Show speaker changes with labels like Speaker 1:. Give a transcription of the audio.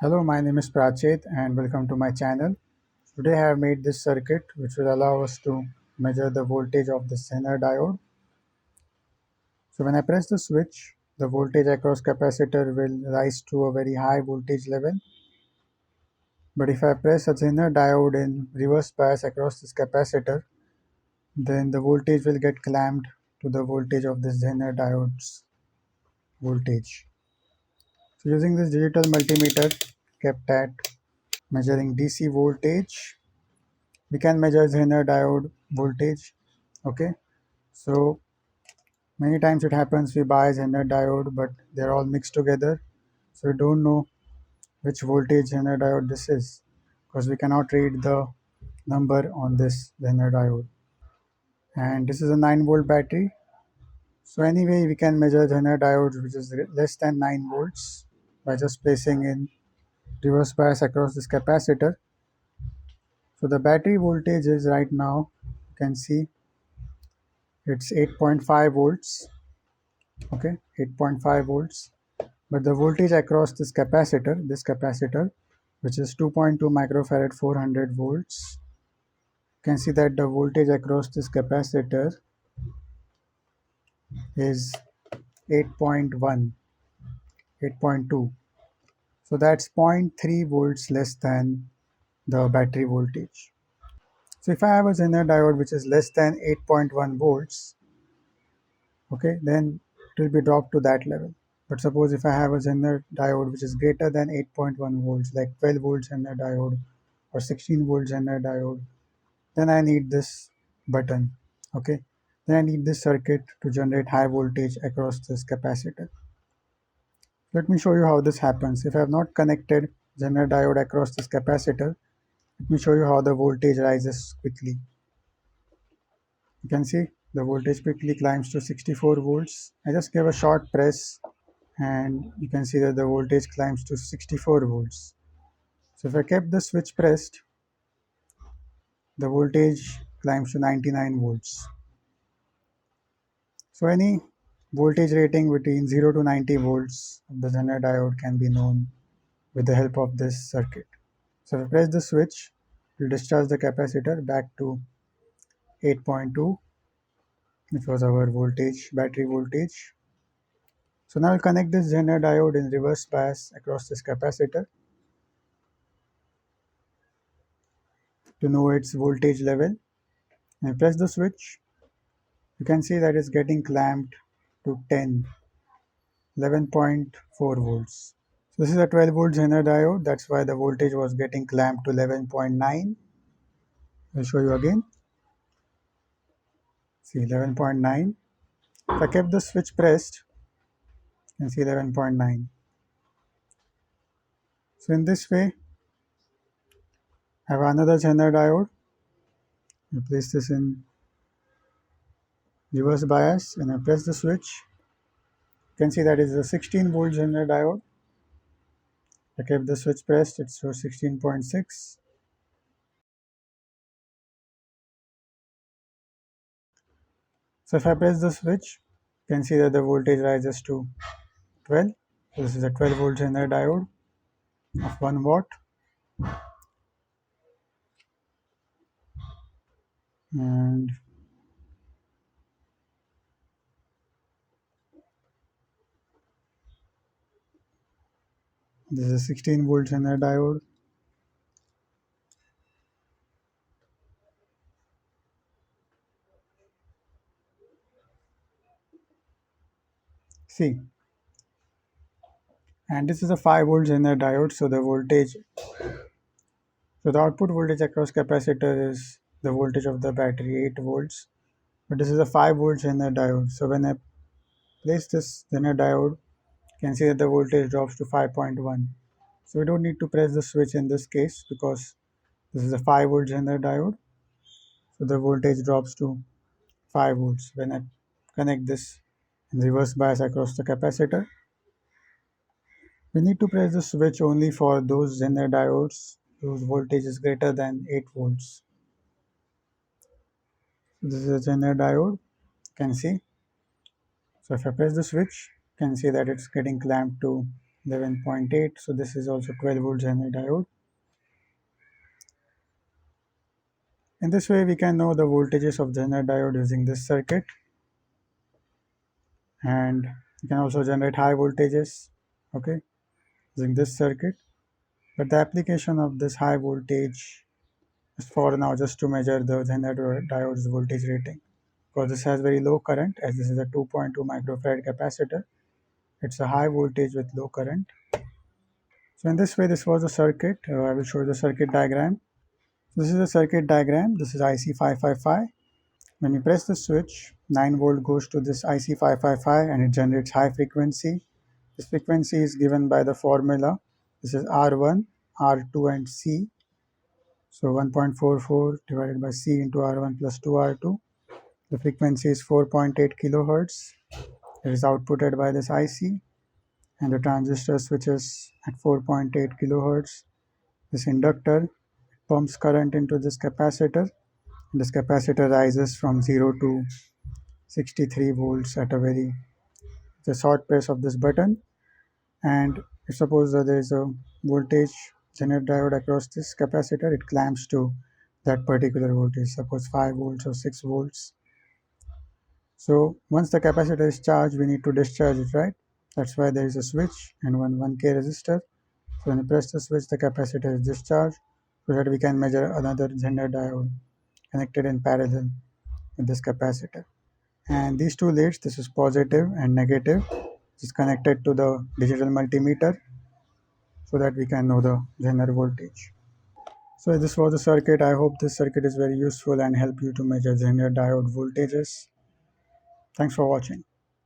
Speaker 1: Hello, my name is Prachit and welcome to my channel. Today I have made this circuit which will allow us to measure the voltage of the Zener diode. So when I press the switch, the voltage across capacitor will rise to a very high voltage level. But if I press a Zener diode in reverse bias across this capacitor, then the voltage will get clamped to the voltage of this Zener diode's voltage. So using this digital multimeter kept at measuring DC voltage, we can measure Zener diode voltage. Okay, so many times it happens we buy Zener diode but they're all mixed together, so we don't know which voltage Zener diode this is because we cannot read the number on this Zener diode. And this is a 9-volt battery, so anyway we can measure Zener diode which is less than 9 volts by just placing in reverse bias across this capacitor. So the battery voltage is right now, you can see it's 8.5 volts. Okay, 8.5 volts, but the voltage across this capacitor which is 2.2 microfarad 400 volts, you can see that the voltage across this capacitor is 8.1, 8.2, so that's zero point 0.3 volts less than the battery voltage. So if I have a Zener diode which is less than 8.1 volts, okay, then it will be dropped to that level. But suppose if I have a Zener diode which is greater than 8.1 volts, like 12 volts Zener diode or 16 volts Zener diode, then I need this button. Okay, then I need this circuit to generate high voltage across this capacitor. Let me show you how this happens. If I have not connected Zener diode across this capacitor, let me show you how the voltage rises quickly. You can see the voltage quickly climbs to 64 volts. I just gave a short press and you can see that the voltage climbs to 64 volts. So if I kept the switch pressed, the voltage climbs to 99 volts. So any voltage rating between 0 to 90 volts of the Zener diode can be known with the help of this circuit. So if I press the switch, it will discharge the capacitor back to 8.2, which was our voltage, battery voltage. So now I'll connect this Zener diode in reverse bias across this capacitor to know its voltage level. And I press the switch, you can see that it's getting clamped to 11.4 volts. So this is a 12 volt Zener diode, that's why the voltage was getting clamped to 11.9. I'll show you again. See 11.9. If I kept the switch pressed, you can see 11.9. So in this way, I have another Zener diode. I place this in reverse bias and I press the switch. You can see that is a 16 volt Zener diode. I kept the switch pressed, it shows 16.6. So if I press the switch, you can see that the voltage rises to 12. So this is a 12 volt Zener diode of 1 watt. And this is a 16 volt Zener diode. See, and this is a 5 volt Zener diode. So the output voltage across capacitor is the voltage of the battery, 8 volts. But this is a 5 volt Zener diode. So when I place this Zener diode, you can see that the voltage drops to 5.1. So we don't need to press the switch in this case because this is a 5 volt Zener diode. So the voltage drops to 5 volts when I connect this in reverse bias across the capacitor. We need to press the switch only for those Zener diodes whose voltage is greater than 8 volts. So this is a Zener diode, you can see. So if I press the switch, you can see that it's getting clamped to 11.8. So this is also 12 volt Zener diode. In this way, we can know the voltages of Zener diode using this circuit, and you can also generate high voltages, okay, using this circuit. But the application of this high voltage is for now just to measure the Zener diode's voltage rating, because this has very low current, as this is a 2.2 microfarad capacitor. It's a high voltage with low current. So in this way, this was a circuit. I will show you the circuit diagram. This is a circuit diagram. This is IC555. When you press the switch, 9 volt goes to this IC555 and it generates high frequency. This frequency is given by the formula. This is R1, R2 and C. So 1.44 divided by C into R1 plus 2R2. The frequency is 4.8 kilohertz. It is outputted by this IC, and the transistor switches at 4.8 kilohertz. This inductor pumps current into this capacitor. This capacitor rises from 0 to 63 volts at a very the short press of this button. And if suppose there is a voltage Zener diode across this capacitor, it clamps to that particular voltage, suppose 5 volts or 6 volts. So once the capacitor is charged, we need to discharge it, right? That's why there is a switch and one 1K resistor. So when you press the switch, the capacitor is discharged, so that we can measure another Zener diode connected in parallel with this capacitor. And these two leads, this is positive and negative, is connected to the digital multimeter, so that we can know the Zener voltage. So this was the circuit. I hope this circuit is very useful and help you to measure Zener diode voltages. Thanks for watching.